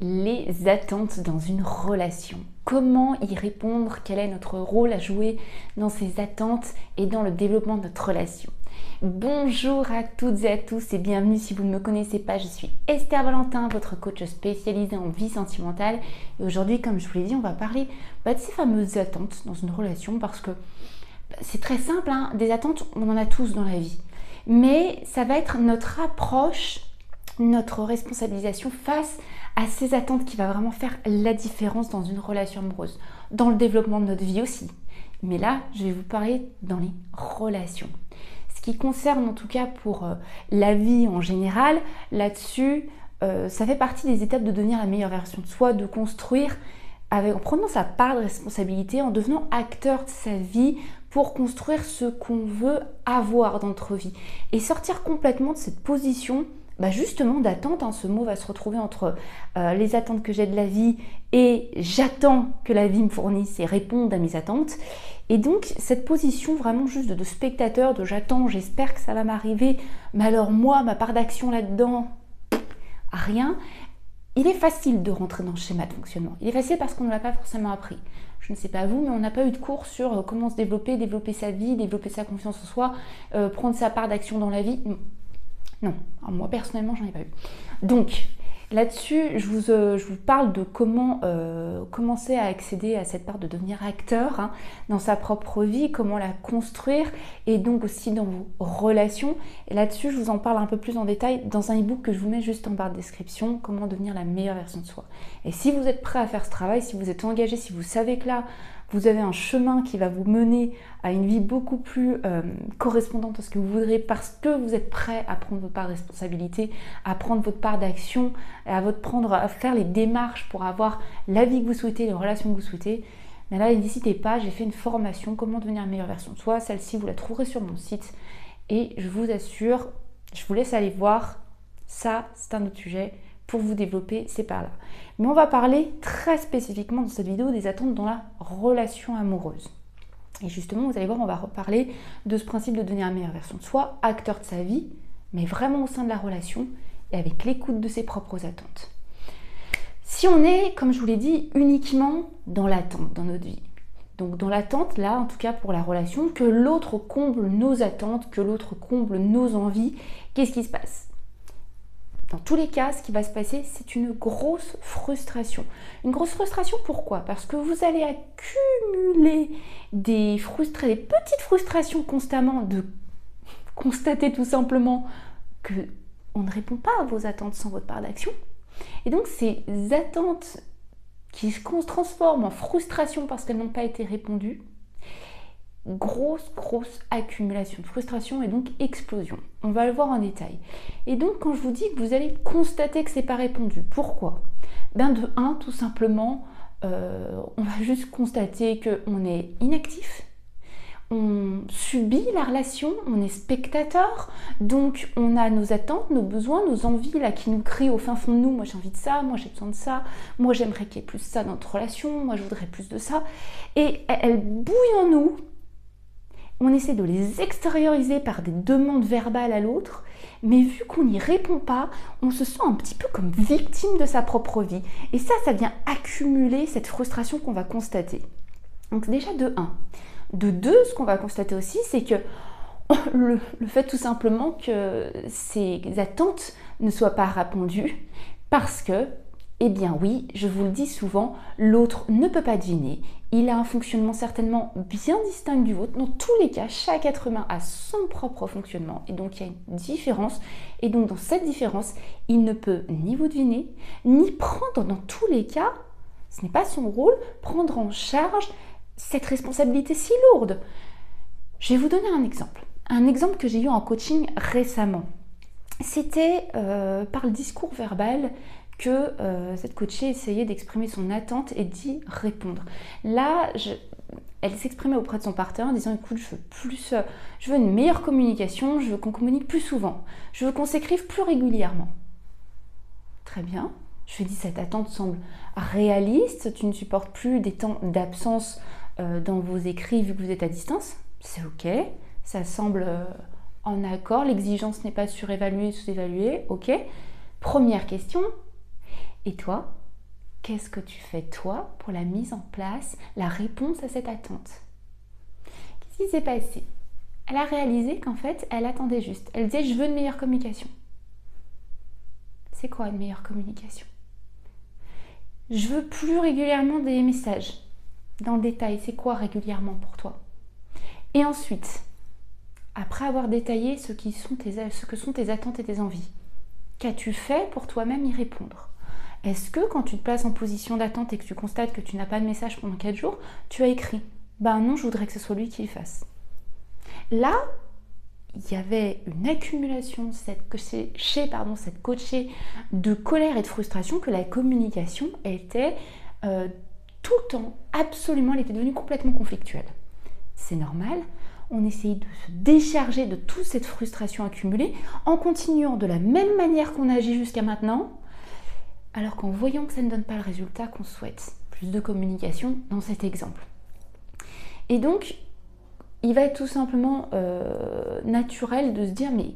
les attentes dans une relation. Comment y répondre? Quel est notre rôle à jouer dans ces attentes et dans le développement de notre relation? Bonjour à toutes et à tous et bienvenue. Si vous ne me connaissez pas, je suis Esther Valentin, votre coach spécialisée en vie sentimentale. Et aujourd'hui, comme je vous l'ai dit, on va parler de ces fameuses attentes dans une relation parce que c'est très simple, hein, des attentes, on en a tous dans la vie. Mais ça va être notre approche, notre responsabilisation face à ces attentes qui va vraiment faire la différence dans une relation amoureuse, dans le développement de notre vie aussi. Mais là, je vais vous parler dans les relations. Ce qui concerne en tout cas pour la vie en général, là-dessus, ça fait partie des étapes de devenir la meilleure version de soi, de construire en prenant sa part de responsabilité, en devenant acteur de sa vie pour construire ce qu'on veut avoir dans notre vie et sortir complètement de cette position justement d'attente. Ce mot va se retrouver entre les attentes que j'ai de la vie et j'attends que la vie me fournisse et réponde à mes attentes. Et donc cette position vraiment juste de spectateur, de j'attends, j'espère que ça va m'arriver, mais alors moi, ma part d'action là-dedans, rien. Il est facile de rentrer dans le schéma de fonctionnement. Il est facile parce qu'on ne l'a pas forcément appris. Je ne sais pas vous, mais on n'a pas eu de cours sur comment se développer, développer sa vie, développer sa confiance en soi, prendre sa part d'action dans la vie. Non, moi personnellement, j'en ai pas eu. Donc, là-dessus, je vous parle de comment commencer à accéder à cette part de devenir acteur dans sa propre vie, comment la construire et donc aussi dans vos relations. Et là-dessus, je vous en parle un peu plus en détail dans un e-book que je vous mets juste en barre de description, comment devenir la meilleure version de soi. Et si vous êtes prêt à faire ce travail, si vous êtes engagé, si vous savez que là, vous avez un chemin qui va vous mener à une vie beaucoup plus correspondante à ce que vous voudrez parce que vous êtes prêt à prendre votre part de responsabilité, à prendre votre part d'action, à faire les démarches pour avoir la vie que vous souhaitez, les relations que vous souhaitez. Mais là, n'hésitez pas, j'ai fait une formation comment devenir la meilleure version de soi. Celle-ci, vous la trouverez sur mon site. Et je vous assure, je vous laisse aller voir. Ça, c'est un autre sujet pour vous développer, c'est par là. Mais on va parler très spécifiquement dans cette vidéo des attentes dans la relation amoureuse. Et justement, vous allez voir, on va reparler de ce principe de devenir la meilleure version de soi, acteur de sa vie, mais vraiment au sein de la relation et avec l'écoute de ses propres attentes. Si on est, comme je vous l'ai dit, uniquement dans l'attente dans notre vie, donc dans l'attente, là, en tout cas pour la relation, que l'autre comble nos attentes, que l'autre comble nos envies, qu'est-ce qui se passe ? Dans tous les cas, ce qui va se passer, c'est une grosse frustration. Une grosse frustration, pourquoi? Parce que vous allez accumuler des petites frustrations constamment, de constater tout simplement qu'on ne répond pas à vos attentes sans votre part d'action. Et donc, ces attentes qui se transforment en frustration parce qu'elles n'ont pas été répondues, grosse accumulation de frustration et donc explosion. On va le voir en détail. Et donc quand je vous dis que vous allez constater que c'est pas répondu, pourquoi? De un, tout simplement, on va juste constater qu'on est inactif, on subit la relation, on est spectateur, donc on a nos attentes, nos besoins, nos envies là qui nous crient au fin fond de nous, moi j'ai envie de ça, moi j'ai besoin de ça, moi j'aimerais qu'il y ait plus de ça dans notre relation, moi je voudrais plus de ça, et elles bouillent en nous. On essaie de les extérioriser par des demandes verbales à l'autre, mais vu qu'on n'y répond pas, on se sent un petit peu comme victime de sa propre vie. Et ça vient accumuler cette frustration qu'on va constater. Donc déjà de 1. De 2, ce qu'on va constater aussi, c'est que le fait tout simplement que ces attentes ne soient pas répondues parce que, eh bien oui, je vous le dis souvent, l'autre ne peut pas deviner. Il a un fonctionnement certainement bien distinct du vôtre. Dans tous les cas, chaque être humain a son propre fonctionnement. Et donc, il y a une différence. Et donc, dans cette différence, il ne peut ni vous deviner, ni prendre, dans tous les cas, ce n'est pas son rôle, prendre en charge cette responsabilité si lourde. Je vais vous donner un exemple. Un exemple que j'ai eu en coaching récemment. C'était par le discours verbal que cette coachée essayait d'exprimer son attente et d'y répondre. Là, elle s'exprimait auprès de son partenaire en disant « Écoute, je veux une meilleure communication, je veux qu'on communique plus souvent, je veux qu'on s'écrive plus régulièrement. » Très bien. Je lui ai dit « Cette attente semble réaliste, tu ne supportes plus des temps d'absence dans vos écrits vu que vous êtes à distance. C'est ok, ça semble en accord, l'exigence n'est pas surévaluée, sous-évaluée, ok. Première question. Et toi, qu'est-ce que tu fais toi pour la mise en place, la réponse à cette attente? Qu'est-ce qui s'est passé? Elle a réalisé qu'en fait, elle attendait juste. Elle disait, je veux une meilleure communication. C'est quoi une meilleure communication? Je veux plus régulièrement des messages. Dans le détail, c'est quoi régulièrement pour toi? Et ensuite, après avoir détaillé ce que sont tes attentes et tes envies, qu'as-tu fait pour toi-même y répondre? Est-ce que quand tu te places en position d'attente et que tu constates que tu n'as pas de message pendant 4 jours, tu as écrit « Ben non, je voudrais que ce soit lui qui le fasse ». Là, il y avait une accumulation cette coachée de colère et de frustration que la communication était tout le temps, absolument, elle était devenue complètement conflictuelle. C'est normal, on essayait de se décharger de toute cette frustration accumulée en continuant de la même manière qu'on a agi jusqu'à maintenant, alors qu'en voyant que ça ne donne pas le résultat qu'on souhaite, plus de communication dans cet exemple. Et donc, il va être tout simplement naturel de se dire, mais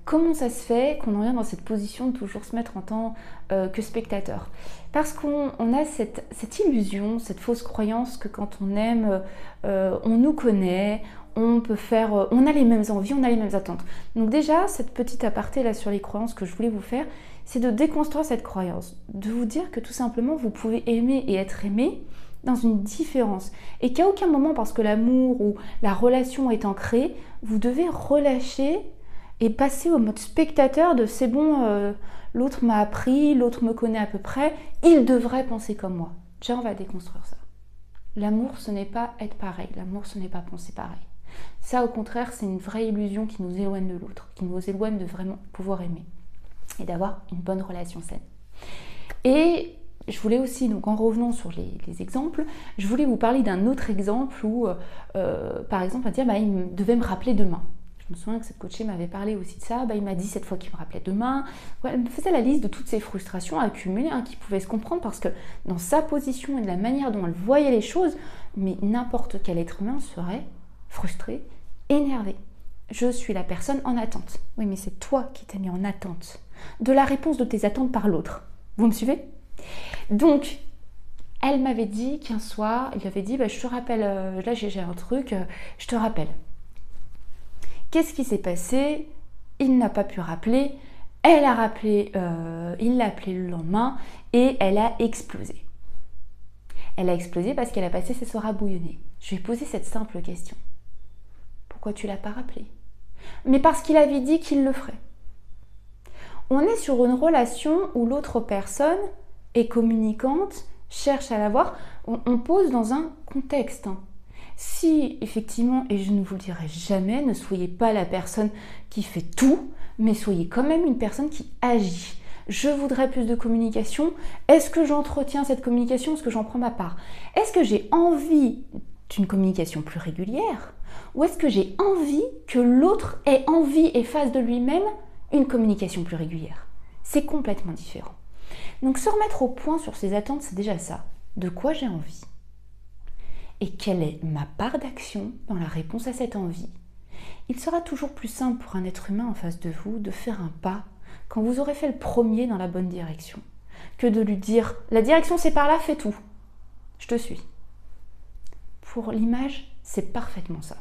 comment ça se fait qu'on en vient dans cette position de toujours se mettre en tant que spectateur? Parce qu'on a cette illusion, cette fausse croyance que quand on aime, on nous connaît, on peut faire, on a les mêmes envies, on a les mêmes attentes. Donc déjà, cette petite aparté là sur les croyances que je voulais vous faire, c'est de déconstruire cette croyance, de vous dire que tout simplement vous pouvez aimer et être aimé dans une différence et qu'à aucun moment, parce que l'amour ou la relation est ancrée, vous devez relâcher et passer au mode spectateur de c'est bon, l'autre m'a appris, l'autre me connaît à peu près, il devrait penser comme moi. Déjà, on va déconstruire ça. L'amour, ce n'est pas être pareil, l'amour, ce n'est pas penser pareil. Ça, au contraire, c'est une vraie illusion qui nous éloigne de l'autre, qui nous éloigne de vraiment pouvoir aimer et d'avoir une bonne relation saine. Et je voulais aussi, donc en revenant sur les exemples, je voulais vous parler d'un autre exemple où, par exemple, à dire, il devait me rappeler demain. Je me souviens que cette coachée m'avait parlé aussi de ça, il m'a dit cette fois qu'il me rappelait demain. Ouais, elle me faisait la liste de toutes ces frustrations accumulées qui pouvaient se comprendre parce que dans sa position et de la manière dont elle voyait les choses, mais n'importe quel être humain serait frustré, énervé. Je suis la personne en attente. Oui, mais c'est toi qui t'es mis en attente de la réponse de tes attentes par l'autre. Vous me suivez? Donc, elle m'avait dit qu'un soir, il avait dit, je te rappelle, là j'ai un truc, je te rappelle. Qu'est-ce qui s'est passé? Il n'a pas pu rappeler, elle a rappelé, il l'a appelé le lendemain et elle a explosé. Elle a explosé parce qu'elle a passé ses soirs à bouillonner. Je lui ai posé cette simple question. Pourquoi tu ne l'as pas rappelé? Mais parce qu'il avait dit qu'il le ferait. On est sur une relation où l'autre personne est communicante, cherche à l'avoir, on pose dans un contexte. Si effectivement, et je ne vous le dirai jamais, ne soyez pas la personne qui fait tout, mais soyez quand même une personne qui agit. Je voudrais plus de communication. Est-ce que j'entretiens cette communication? Est-ce que j'en prends ma part? Est-ce que j'ai envie d'une communication plus régulière? Ou est-ce que j'ai envie que l'autre ait envie et fasse de lui-même une communication plus régulière? C'est complètement différent. Donc se remettre au point sur ses attentes, c'est déjà ça. De quoi j'ai envie? Et quelle est ma part d'action dans la réponse à cette envie? Il sera toujours plus simple pour un être humain en face de vous de faire un pas quand vous aurez fait le premier dans la bonne direction, que de lui dire « la direction c'est par là, fais tout, je te suis ». Pour l'image, c'est parfaitement ça.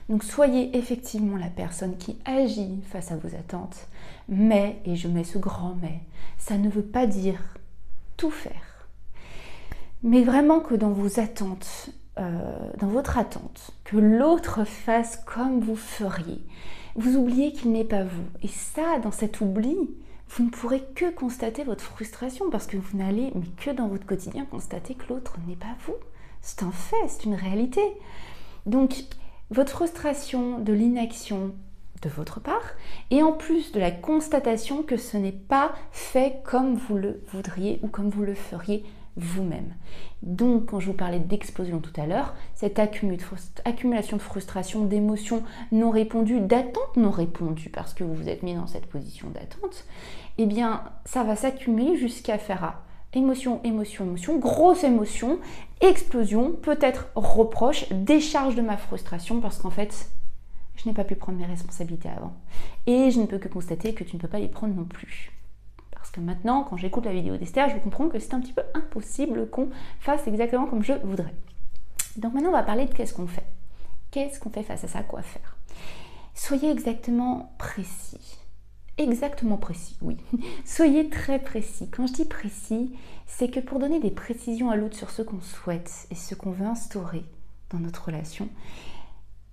Donc soyez effectivement la personne qui agit face à vos attentes, mais, et je mets ce grand mais, ça ne veut pas dire tout faire. Mais vraiment que dans vos attentes, dans votre attente, que l'autre fasse comme vous feriez, vous oubliez qu'il n'est pas vous. Et ça, dans cet oubli, vous ne pourrez que constater votre frustration parce que vous n'allez, mais que dans votre quotidien, constater que l'autre n'est pas vous. C'est un fait, c'est une réalité. Donc, votre frustration de l'inaction de votre part et en plus de la constatation que ce n'est pas fait comme vous le voudriez ou comme vous le feriez vous-même. Donc, quand je vous parlais d'explosion tout à l'heure, cette accumulation de frustration, d'émotions non répondues, d'attentes non répondues, parce que vous vous êtes mis dans cette position d'attente, eh bien, ça va s'accumuler jusqu'à faire émotion, émotion, émotion, grosse émotion, explosion, peut-être reproche, décharge de ma frustration, parce qu'en fait, je n'ai pas pu prendre mes responsabilités avant. Et je ne peux que constater que tu ne peux pas les prendre non plus. Parce que maintenant, quand j'écoute la vidéo d'Esther, je comprends que c'est un petit peu impossible qu'on fasse exactement comme je voudrais. Donc maintenant, on va parler de qu'est-ce qu'on fait. Qu'est-ce qu'on fait face à ça, quoi faire? Soyez exactement précis. Exactement précis, oui. Soyez très précis. Quand je dis précis, c'est que pour donner des précisions à l'autre sur ce qu'on souhaite et ce qu'on veut instaurer dans notre relation,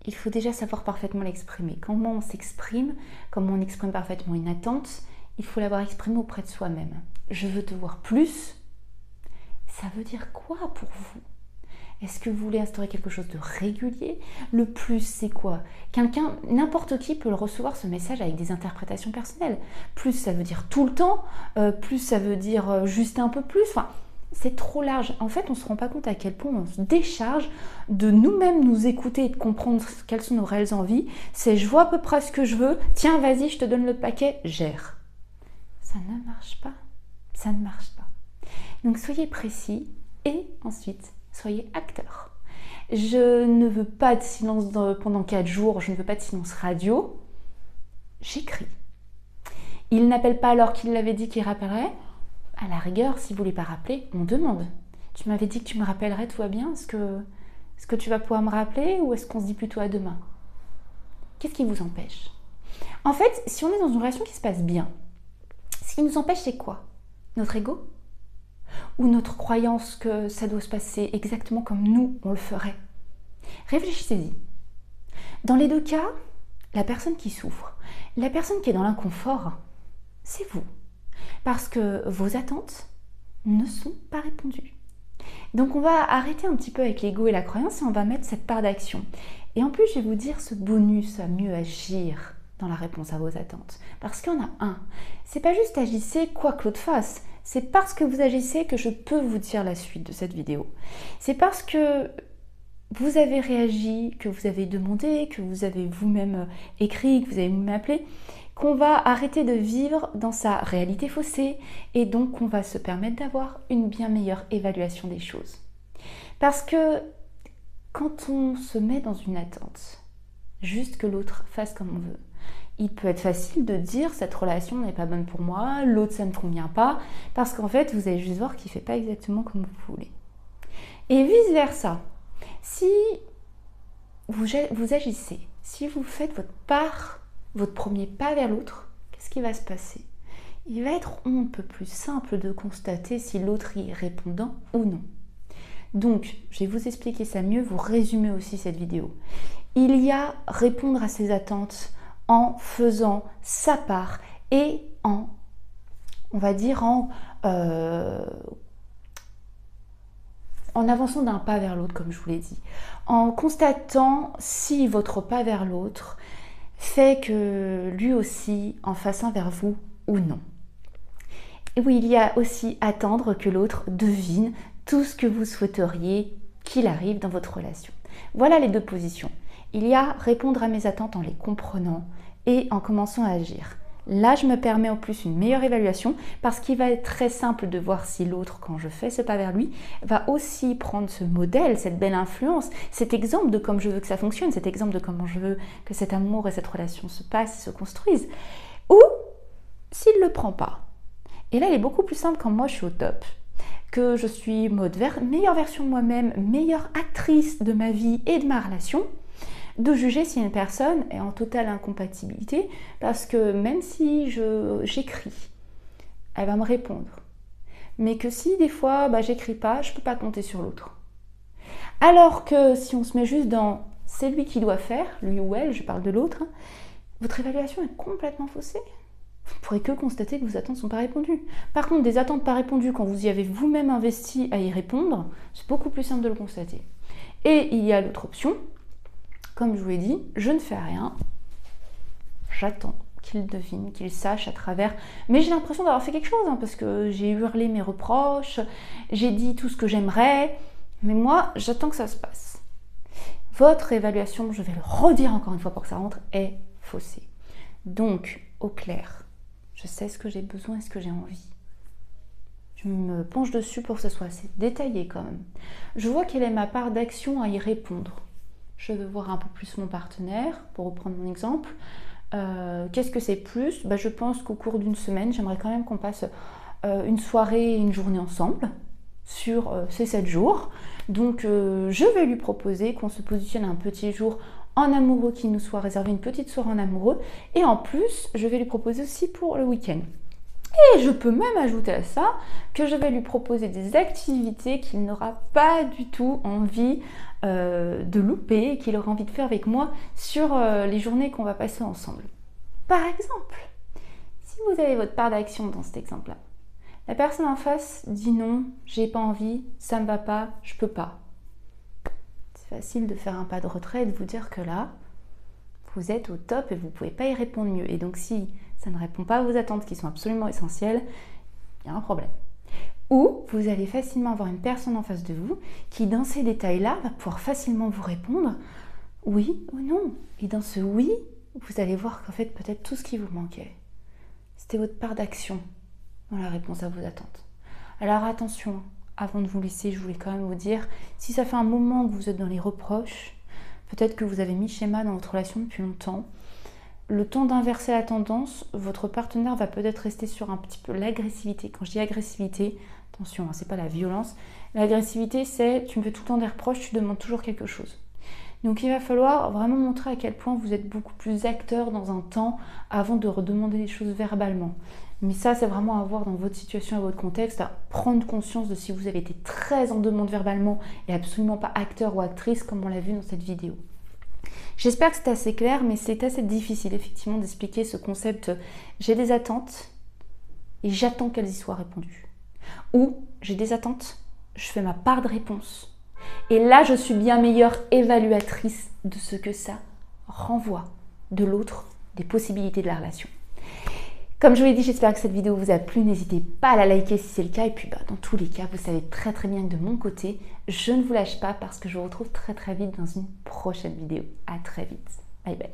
il faut déjà savoir parfaitement l'exprimer. Comment on s'exprime, comment on exprime parfaitement une attente, il faut l'avoir exprimé auprès de soi-même. Je veux te voir plus. Ça veut dire quoi pour vous? Est-ce que vous voulez instaurer quelque chose de régulier? Le plus, c'est quoi? N'importe qui peut le recevoir, ce message, avec des interprétations personnelles. Plus, ça veut dire tout le temps. Plus, ça veut dire juste un peu plus. Enfin, c'est trop large. En fait, on ne se rend pas compte à quel point on se décharge de nous-mêmes nous écouter et de comprendre quelles sont nos réelles envies. C'est je vois à peu près ce que je veux. Tiens, vas-y, je te donne le paquet, gère. Ça ne marche pas. Ça ne marche pas. Donc, soyez précis et ensuite, soyez acteur. Je ne veux pas de silence pendant 4 jours, je ne veux pas de silence radio. J'écris. Il n'appelle pas alors qu'il l'avait dit qu'il rappellerait. À la rigueur, si vous ne voulez pas rappeler, on demande. Tu m'avais dit que tu me rappellerais, tout va bien? Est-ce que tu vas pouvoir me rappeler ou est-ce qu'on se dit plutôt à demain? Qu'est-ce qui vous empêche? En fait, si on est dans une relation qui se passe bien, ce qui nous empêche, c'est quoi? Notre ego? Ou notre croyance que ça doit se passer exactement comme nous, on le ferait? Réfléchissez-y. Dans les deux cas, la personne qui souffre, la personne qui est dans l'inconfort, c'est vous. Parce que vos attentes ne sont pas répondues. Donc on va arrêter un petit peu avec l'ego et la croyance et on va mettre cette part d'action. Et en plus, je vais vous dire ce bonus à mieux agir dans la réponse à vos attentes. Parce qu'il y en a un. C'est pas juste agissez quoi que l'autre fasse. C'est parce que vous agissez que je peux vous dire la suite de cette vidéo. C'est parce que vous avez réagi, que vous avez demandé, que vous avez vous-même écrit, que vous avez vous-même appelé, qu'on va arrêter de vivre dans sa réalité faussée et donc qu'on va se permettre d'avoir une bien meilleure évaluation des choses. Parce que quand on se met dans une attente, juste que l'autre fasse comme on veut, il peut être facile de dire cette relation n'est pas bonne pour moi, l'autre ça ne me convient pas, parce qu'en fait vous allez juste voir qu'il ne fait pas exactement comme vous voulez. Et vice versa, si vous agissez, si vous faites votre premier pas vers l'autre, qu'est-ce qui va se passer? Il va être un peu plus simple de constater si l'autre y est répondant ou non. Donc, je vais vous expliquer ça mieux, vous résumer aussi cette vidéo. Il y a répondre à ses attentes en faisant sa part et en avançant d'un pas vers l'autre, comme je vous l'ai dit. En constatant si votre pas vers l'autre fait que lui aussi en fasse un vers vous ou non. Et oui, il y a aussi attendre que l'autre devine tout ce que vous souhaiteriez qu'il arrive dans votre relation. Voilà les deux positions. Il y a répondre à mes attentes en les comprenant et en commençant à agir. Là, je me permets en plus une meilleure évaluation parce qu'il va être très simple de voir si l'autre, quand je fais ce pas vers lui, va aussi prendre ce modèle, cette belle influence, cet exemple de comment je veux que ça fonctionne, cet exemple de comment je veux que cet amour et cette relation se passent, se construisent. Ou s'il ne le prend pas. Et là, il est beaucoup plus simple quand moi je suis au top, que je suis mode meilleure version de moi-même, meilleure actrice de ma vie et de ma relation, de juger si une personne est en totale incompatibilité, parce que même si j'écris, elle va me répondre. Mais que si des fois j'écris pas, je peux pas compter sur l'autre. Alors que si on se met juste dans c'est lui qui doit faire, lui ou elle, je parle de l'autre, votre évaluation est complètement faussée. Vous ne pourrez que constater que vos attentes ne sont pas répondues. Par contre, des attentes pas répondues, quand vous y avez vous-même investi à y répondre, c'est beaucoup plus simple de le constater. Et il y a l'autre option, comme je vous l'ai dit, je ne fais rien, j'attends qu'il devine, qu'il sache à travers... Mais j'ai l'impression d'avoir fait quelque chose, parce que j'ai hurlé mes reproches, j'ai dit tout ce que j'aimerais, mais moi, j'attends que ça se passe. Votre évaluation, je vais le redire encore une fois pour que ça rentre, est faussée. Donc, au clair, je sais ce que j'ai besoin et ce que j'ai envie. Je me penche dessus pour que ce soit assez détaillé quand même. Je vois quelle est ma part d'action à y répondre. Je veux voir un peu plus mon partenaire, pour reprendre mon exemple. Qu'est-ce que c'est plus? Je pense qu'au cours d'une semaine, j'aimerais quand même qu'on passe une soirée et une journée ensemble sur ces 7 jours. Donc je vais lui proposer qu'on se positionne un petit jour en amoureux qui nous soit réservé, une petite soirée en amoureux. Et en plus, je vais lui proposer aussi pour le week-end. Et je peux même ajouter à ça que je vais lui proposer des activités qu'il n'aura pas du tout envie de louper et qu'il aura envie de faire avec moi sur les journées qu'on va passer ensemble. Par exemple, si vous avez votre part d'action dans cet exemple-là, la personne en face dit non, j'ai pas envie, ça me va pas, je peux pas. C'est facile de faire un pas de retrait et de vous dire que là, vous êtes au top et vous pouvez pas y répondre mieux. Et donc si ça ne répond pas à vos attentes qui sont absolument essentielles, il y a un problème. Ou vous allez facilement avoir une personne en face de vous qui, dans ces détails-là, va pouvoir facilement vous répondre oui ou non. Et dans ce oui, vous allez voir qu'en fait, peut-être tout ce qui vous manquait, c'était votre part d'action dans la réponse à vos attentes. Alors attention, avant de vous laisser, je voulais quand même vous dire, si ça fait un moment que vous êtes dans les reproches, peut-être que vous avez mis schéma dans votre relation depuis longtemps, le temps d'inverser la tendance, votre partenaire va peut-être rester sur un petit peu l'agressivité. Quand je dis agressivité, attention, c'est pas la violence. L'agressivité, c'est tu me fais tout le temps des reproches, tu demandes toujours quelque chose. Donc il va falloir vraiment montrer à quel point vous êtes beaucoup plus acteur dans un temps avant de redemander les choses verbalement. Mais ça, c'est vraiment à voir dans votre situation et votre contexte, à prendre conscience de si vous avez été très en demande verbalement et absolument pas acteur ou actrice comme on l'a vu dans cette vidéo. J'espère que c'est assez clair, mais c'est assez difficile effectivement d'expliquer ce concept j'ai des attentes et j'attends qu'elles y soient répondues. Ou j'ai des attentes, je fais ma part de réponse. Et là, je suis bien meilleure évaluatrice de ce que ça renvoie de l'autre, des possibilités de la relation. Comme je vous l'ai dit, j'espère que cette vidéo vous a plu. N'hésitez pas à la liker si c'est le cas. Et puis dans tous les cas, vous savez très bien que de mon côté, je ne vous lâche pas parce que je vous retrouve très vite dans une prochaine vidéo. À très vite. Bye bye.